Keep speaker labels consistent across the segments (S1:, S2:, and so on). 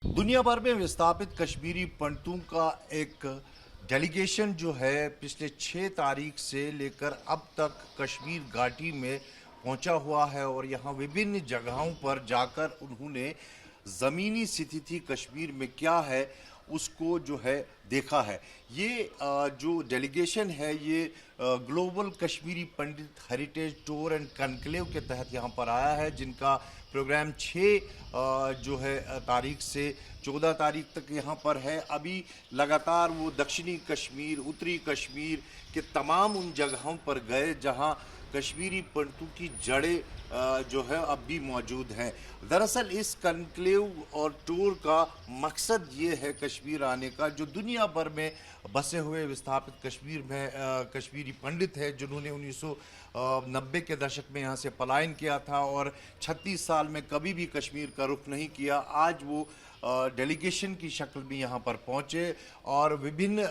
S1: दुनिया भर में विस्थापित कश्मीरी पंडितों का एक डेलीगेशन जो है पिछले 6 तारीख से लेकर अब तक कश्मीर घाटी में पहुंचा हुआ है और यहां विभिन्न जगहों पर जाकर उन्होंने ज़मीनी स्थिति कश्मीर में क्या है उसको जो है देखा है। ये जो डेलीगेशन है ये global Kashmiri Pandit heritage tour and conclave के तहत यहाँ पर आया है, जिनका प्रोग्राम 6 जो है तारीख से 14 तारीख तक यहाँ पर है। अभी लगातार वो दक्षिणी कश्मीर, उत्तरी कश्मीर के तमाम उन जगहों पर गए जहाँ कश्मीरी पंडितों की जड़ें जो है अब भी मौजूद हैं। दरअसल इस कनक्लेव और टूर का मकसद ये है कश्मीर आने का, जो दुनिया भर में बसे हुए विस्थापित कश्मीर में कश्मीरी पंडित है जिन्होंने 1990 के दशक में यहाँ से पलायन किया था और 36 साल में कभी भी कश्मीर का रुख नहीं किया। आज वो डेलीगेशन की शक्ल में यहाँ पर पहुँचे और विभिन्न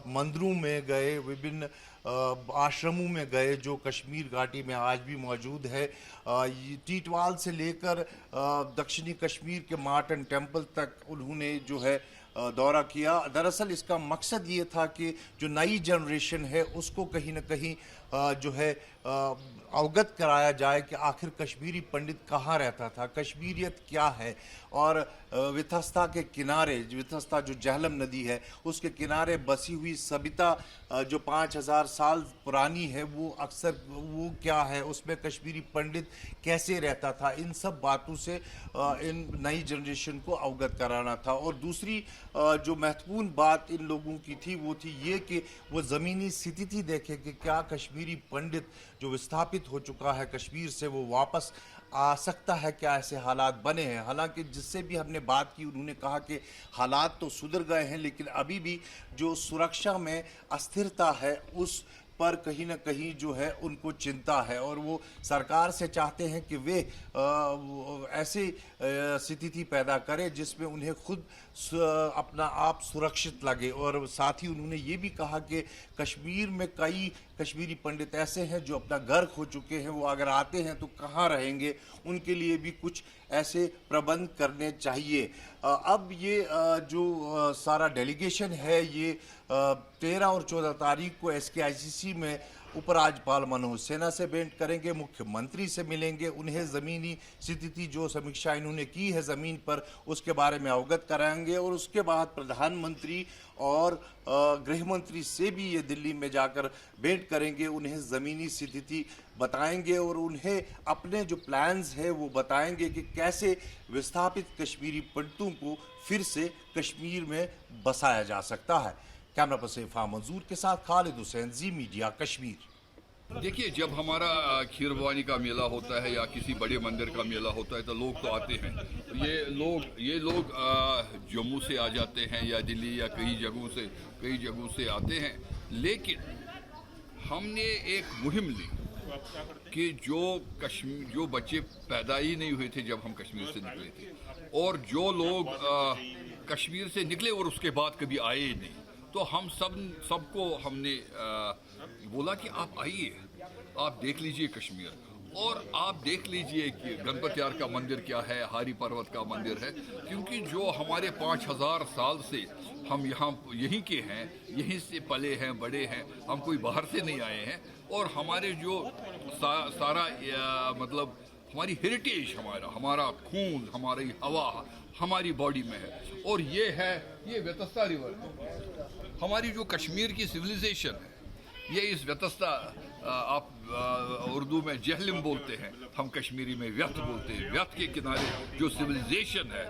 S1: मंदिरों में गए, विभिन्न आश्रमों में गए जो कश्मीर घाटी में आज भी मौजूद है। टीटवाल से लेकर दक्षिणी कश्मीर के मार्टन टेम्पल तक उन्होंने जो है दौरा किया। दरअसल इसका मकसद ये था कि जो नई जनरेशन है उसको कहीं ना कहीं जो है अवगत कराया जाए कि आखिर कश्मीरी पंडित कहाँ रहता था, कश्मीरियत क्या है। और विथस्ता के किनारे, विथस्ता जो झेलम नदी है उसके किनारे बसी हुई सभ्यता जो 5000 साल पुरानी है वो अक्सर वो क्या है, उसमें कश्मीरी पंडित कैसे रहता था, इन सब बातों से इन नई जनरेशन को अवगत कराना था। और दूसरी जो महत्वपूर्ण बात इन लोगों की थी वो थी ये कि वो ज़मीनी स्थिति देखे कि क्या कश्मीरी पंडित जो विस्थापित हो चुका है कश्मीर से वो वापस आ सकता है, क्या ऐसे हालात बने हैं। हालांकि जिससे भी हमने बात की उन्होंने कहा कि हालात तो सुधर गए हैं लेकिन अभी भी जो सुरक्षा में अस्थिरता है उस पर कहीं ना कहीं जो है उनको चिंता है और वो सरकार से चाहते हैं कि वे ऐसी स्थिति पैदा करें जिसमें उन्हें खुद अपना आप सुरक्षित लगे। और साथ ही उन्होंने ये भी कहा कि कश्मीर में कई कश्मीरी पंडित ऐसे हैं जो अपना घर खो चुके हैं, वो अगर आते हैं तो कहाँ रहेंगे, उनके लिए भी कुछ ऐसे प्रबंध करने चाहिए। अब ये जो सारा डेलीगेशन है ये 13 और 14 तारीख को SKICC में उपराज्यपाल मनोज सिन्हा से भेंट करेंगे, मुख्यमंत्री से मिलेंगे, उन्हें ज़मीनी स्थिति जो समीक्षा इन्होंने की है ज़मीन पर उसके बारे में अवगत कराएंगे। और उसके बाद प्रधानमंत्री और गृह मंत्री से भी ये दिल्ली में जाकर भेंट करेंगे, उन्हें ज़मीनी स्थिति बताएंगे और उन्हें अपने जो प्लान्स है वो बताएंगे कि कैसे विस्थापित कश्मीरी पंडितों को फिर से कश्मीर में बसाया जा सकता है। कैमरा पर्सन इरफान मंजूर के साथ खालिद हुसैन, जी मीडिया कश्मीर।
S2: देखिए, जब हमारा खीरवानी का मेला होता है या किसी बड़े मंदिर का मेला होता है तो लोग तो आते हैं। ये लोग जम्मू से आ जाते हैं या दिल्ली या कई जगहों से आते हैं। लेकिन हमने एक मुहिम ली कि जो बच्चे पैदा ही नहीं हुए थे जब हम कश्मीर से निकले थे और जो लोग कश्मीर से निकले और उसके बाद कभी आए ही नहीं, तो हम सबको हमने बोला कि आप आइए, आप देख लीजिए कश्मीर और आप देख लीजिए कि गणपत यार का मंदिर क्या है, हारी पर्वत का मंदिर है। क्योंकि जो हमारे 5000 साल से हम यहीं के हैं, यहीं से पले हैं, बड़े हैं, हम कोई बाहर से नहीं आए हैं। और हमारे जो सारा मतलब हमारी हेरिटेज, हमारा खून, हमारी हवा हमारी बॉडी में है। और ये वेतस्ता रिवर, हमारी जो कश्मीर की सिविलाइजेशन है ये इस व्यतस्ता, आप उर्दू में जहलम बोलते हैं, हम कश्मीरी में व्यत बोलते हैं। व्यत के किनारे जो सिविलाइजेशन है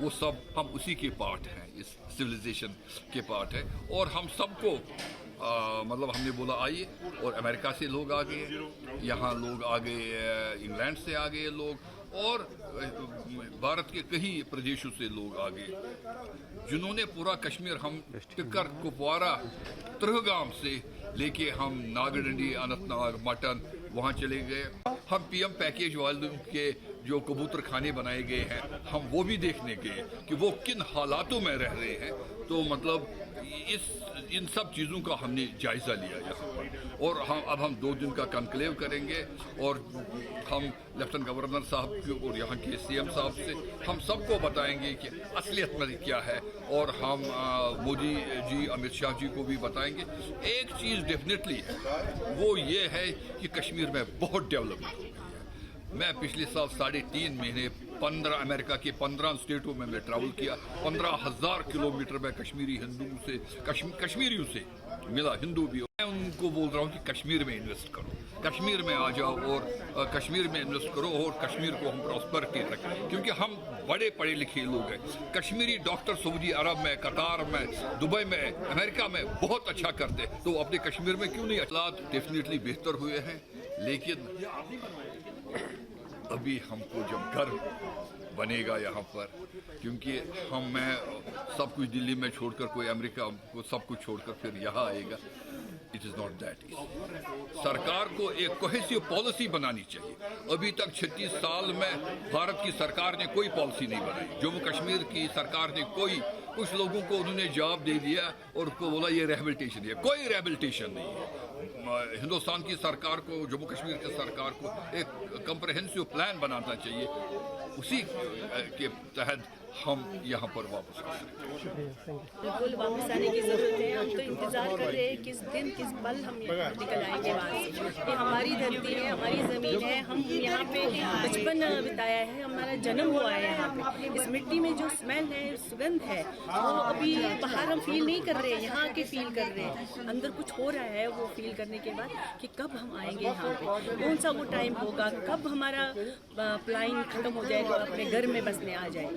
S2: वो सब हम उसी के पार्ट हैं, इस सिविलाइजेशन के पार्ट है। और हम सबको मतलब हमने बोला आइए, और अमेरिका से लोग आ गए, यहाँ लोग आ गए, इंग्लैंड से आ गए लोग, और भारत के कई प्रदेशों से लोग आ गए जिन्होंने पूरा कश्मीर, हम टिक्कर, कुपवारा, त्रिहगाम से लेके हम नागडंडी, अनंतनाग, मटन वहाँ चले गए। हम PM पैकेज वालों के जो कबूतर खाने बनाए गए हैं हम वो भी देखने गए कि वो किन हालातों में रह रहे हैं। तो मतलब इन सब चीज़ों का हमने जायज़ा लिया यहाँ पर। और हम 2 दिन का कॉन्क्लेव करेंगे और हम लेफ्टिनेंट गवर्नर साहब और यहाँ के CM साहब से हम सबको बताएंगे कि असलियत में क्या है। और हम मोदी जी, अमित शाह जी को भी बताएंगे। एक चीज़ डेफिनेटली है, वो ये है कि कश्मीर में बहुत डेवलपमेंट हो गई है। मैं पिछले साल 3.5 महीने 15 अमेरिका के 15 स्टेटों में मैं ट्रैवल किया। 15,000 किलोमीटर में कश्मीरी हिंदुओं से कश्मीरियों से मिला, हिंदू भी। मैं उनको बोल रहा हूँ कि कश्मीर में इन्वेस्ट करो, कश्मीर में आ जाओ और कश्मीर में इन्वेस्ट करो और कश्मीर को हम प्रॉस्पेरिटी रखें, क्योंकि हम बड़े पढ़े लिखे लोग हैं। कश्मीरी डॉक्टर सऊदी अरब में, कतार में, दुबई में, अमेरिका में बहुत अच्छा करते हैं, तो अपने कश्मीर में क्यों नहीं? हालात डेफिनेटली बेहतर हुए हैं, लेकिन अभी हमको जब घर बनेगा यहाँ पर, क्योंकि मैं सब कुछ दिल्ली में छोड़कर, कोई अमेरिका को सब कुछ छोड़कर फिर यहाँ आएगा, it is not that easy. सरकार को एक कोहेसिव पॉलिसी बनानी चाहिए। अभी तक 36 साल में भारत की सरकार ने कोई पॉलिसी नहीं बनाई। जम्मू कश्मीर की सरकार ने कुछ लोगों को उन्होंने जवाब दे दिया और उनको बोला ये रिहेबिलिटेशन है। कोई रिहेबिलिटेशन नहीं है। हिंदुस्तान की सरकार को, जम्मू कश्मीर की सरकार को एक कंप्रहेंसिव प्लान बनाना चाहिए, उसी के तहत हम यहाँ पर वापस आ सकते हैं।
S3: बिल्कुल वापस आने की ज़रूरत है। हम तो इंतज़ार कर रहे हैं किस दिन किस पल हम यहाँ निकल आएंगे वहाँ से। ये हमारी धरती है, हमारी ज़मीन है, हम यहाँ पे बचपन बिताया है, हमारा जन्म हुआ है यहाँ पे। इस मिट्टी में जो स्मेल है, सुगंध है, वो अभी बाहर हम फील नहीं कर रहे हैं, यहाँ आके फील कर रहे हैं। अंदर कुछ हो रहा है, वो फील करने के बाद कि कब हम आएंगे यहाँ पे, कौन सा वो टाइम होगा, कब हमारा प्लान ख़त्म हो जाएगा, अपने घर में बसने आ जाए।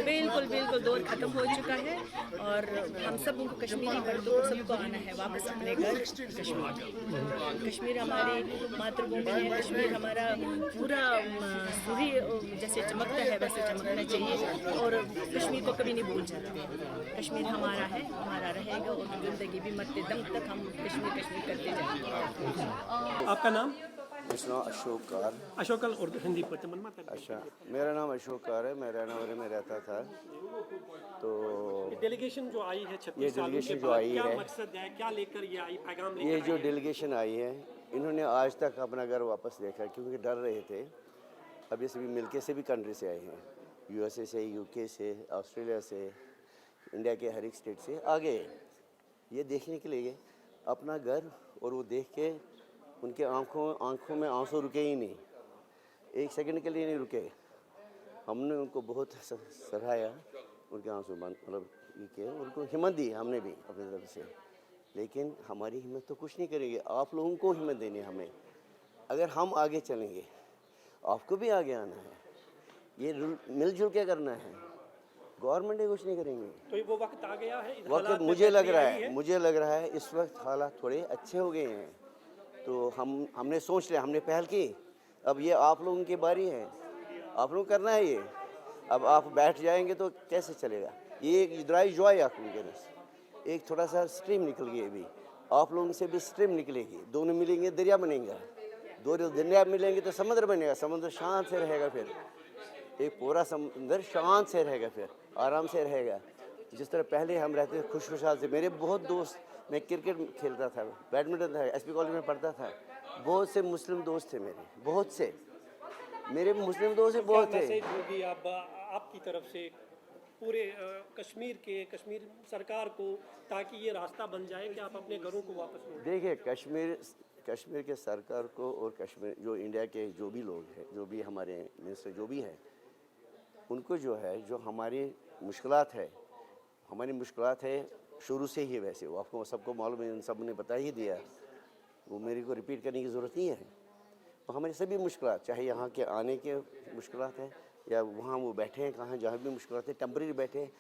S3: बिल्कुल बिल्कुल दौर ख़त्म हो चुका है और हम सब उनको कश्मीरी मर्दों को सबको आना है वापस अपने घर कश्मीर। कश्मीर हमारी मातृभूमि है, कश्मीर हमारा पूरा सूर्य जैसे चमकता है वैसे चमकना चाहिए और कश्मीर को कभी नहीं भूल सकते। कश्मीर हमारा है, हमारा रहेगा और ज़िंदगी भी मरते दम तक हम कश्मीर कश्मीर करते जाएंगे।
S4: आपका नाम?
S5: इसना अशोक कार।
S4: अशोक उर्दू हिंदी पर चमन मत।
S5: अच्छा, मेरा नाम अशोक कार है, मैं रहनावरे में रहता था। तो
S4: डेलीगेशन जो आई है 36
S5: ये
S4: सालों के
S5: डेलीगेशन जो
S4: बाद,
S5: आई
S4: क्या
S5: है,
S4: मकसद है, क्या लेकर ये आई, पैगाम लेकर
S5: ये जो
S4: आई है?
S5: डेलीगेशन आई है, इन्होंने आज तक अपना घर वापस देखा, क्योंकि डर रहे थे। अब ये सभी मिलके से भी कंट्री से आए हैं, USA से, UK से, ऑस्ट्रेलिया से, इंडिया के हर एक स्टेट से आ गए ये देखने के लिए अपना घर। और वो देख के उनके आंखों में आंसू रुके ही नहीं, एक सेकंड के लिए नहीं रुके। हमने उनको बहुत सराहाया, उनके आंसू मतलब ये किया, उनको हिम्मत दी हमने भी अपनी तरफ से। लेकिन हमारी हिम्मत तो कुछ नहीं करेगी, आप लोगों को हिम्मत देनी है हमें। अगर हम आगे चलेंगे, आपको भी आगे आना है, ये मिलजुल के करना है। गवर्नमेंट ही कुछ नहीं करेंगे।
S4: तो वो वक्त आ गया है,
S5: वक्त मुझे लग रहा है इस वक्त हालात थोड़े अच्छे हो गए हैं। तो हमने सोच लिया, हमने पहल की। अब ये आप लोगों की बारी है, आप लोग करना है ये। अब आप बैठ जाएंगे तो कैसे चलेगा? ये एक ड्राई जॉय आप लोगों के, एक थोड़ा सा स्ट्रीम निकल गई अभी, आप लोगों से भी स्ट्रीम निकलेगी, दोनों मिलेंगे दरिया बनेगा, दो दरिया मिलेंगे तो समुद्र बनेगा, समुद्र शांत से रहेगा, फिर एक पूरा समुद्र शांत से रहेगा, फिर आराम से रहेगा। जिस तरह पहले हम रहते थे खुशखुशाल से। मेरे बहुत दोस्त, मैं क्रिकेट खेलता था, बैडमिंटन था, SP कॉलेज में पढ़ता था, बहुत से मुस्लिम दोस्त थे मेरे, बहुत से मेरे मुस्लिम दोस्त बहुत थे।
S4: मैसेज होगी आपकी तरफ से पूरे कश्मीर सरकार को, ताकि ये रास्ता बन जाए कि आप अपने घरों को वापस लौटें?
S5: देखिए, कश्मीर के सरकार को और कश्मीर जो इंडिया के जो भी लोग हैं, जो भी हमारे मिनिस्टर जो भी हैं, उनको जो है, जो हमारी मुश्किलात है शुरू से ही, वैसे वो आपको सबको मालूम है, सब ने बता ही दिया, वो मेरे को रिपीट करने की ज़रूरत नहीं है। तो हमारी सभी मुश्किलात, चाहे यहाँ के आने के मुश्किलात हैं या वहाँ वो बैठे हैं कहाँ, जहाँ भी मुश्किलात है, टेम्परेरी बैठे हैं,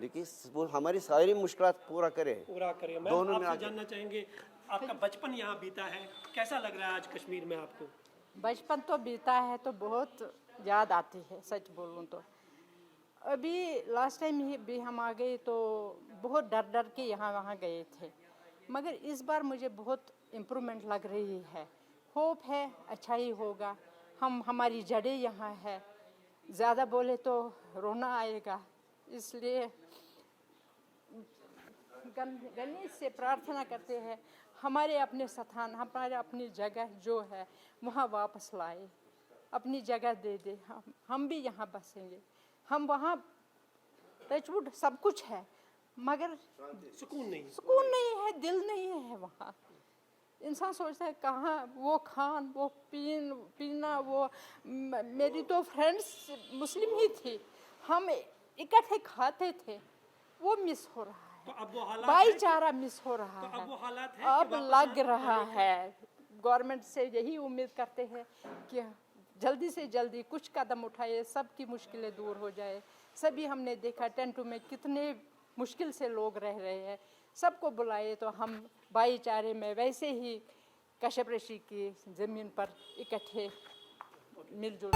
S5: लेकिन वो हमारी सारी मुश्किलात पूरा करें।
S4: दोनों में आपसे जानना चाहेंगे, आपका बचपन यहाँ बीता है, कैसा लग रहा है आज कश्मीर में आपको?
S6: बचपन तो बीता है तो बहुत याद आती है, सच बोलूँ तो। अभी लास्ट टाइम भी हम आ गए तो बहुत डर के यहाँ वहाँ गए थे, मगर इस बार मुझे बहुत इम्प्रूवमेंट लग रही है। होप है अच्छा ही होगा। हमारी जड़ें यहाँ है, ज़्यादा बोले तो रोना आएगा, इसलिए गणेश से प्रार्थना करते हैं हमारे अपने स्थान, हमारे अपनी जगह जो है वहाँ वापस लाए, अपनी जगह दे दे। हम भी यहाँ बसेंगे, हम वहाँ टचवुड सब कुछ है मगर
S4: सुकून नहीं
S6: है, दिल नहीं है वहाँ। इंसान सोचता है कहाँ वो खान, वो पीना, वो मेरी तो फ्रेंड्स मुस्लिम ही थी, हम इकट्ठे खाते थे, वो मिस हो रहा है।
S4: तो अब वो हालात
S6: भाईचारा मिस हो रहा
S4: तो
S6: है।
S4: अब वो हालात है
S6: अब लग रहा है। गवर्नमेंट से यही उम्मीद करते हैं कि जल्दी से जल्दी कुछ कदम उठाए, सबकी मुश्किलें दूर हो जाए। सभी हमने देखा टेंटों में कितने मुश्किल से लोग रह रहे हैं, सबको बुलाए तो हम भाईचारे में वैसे ही कश्यप ऋषि की ज़मीन पर इकट्ठे मिलजुल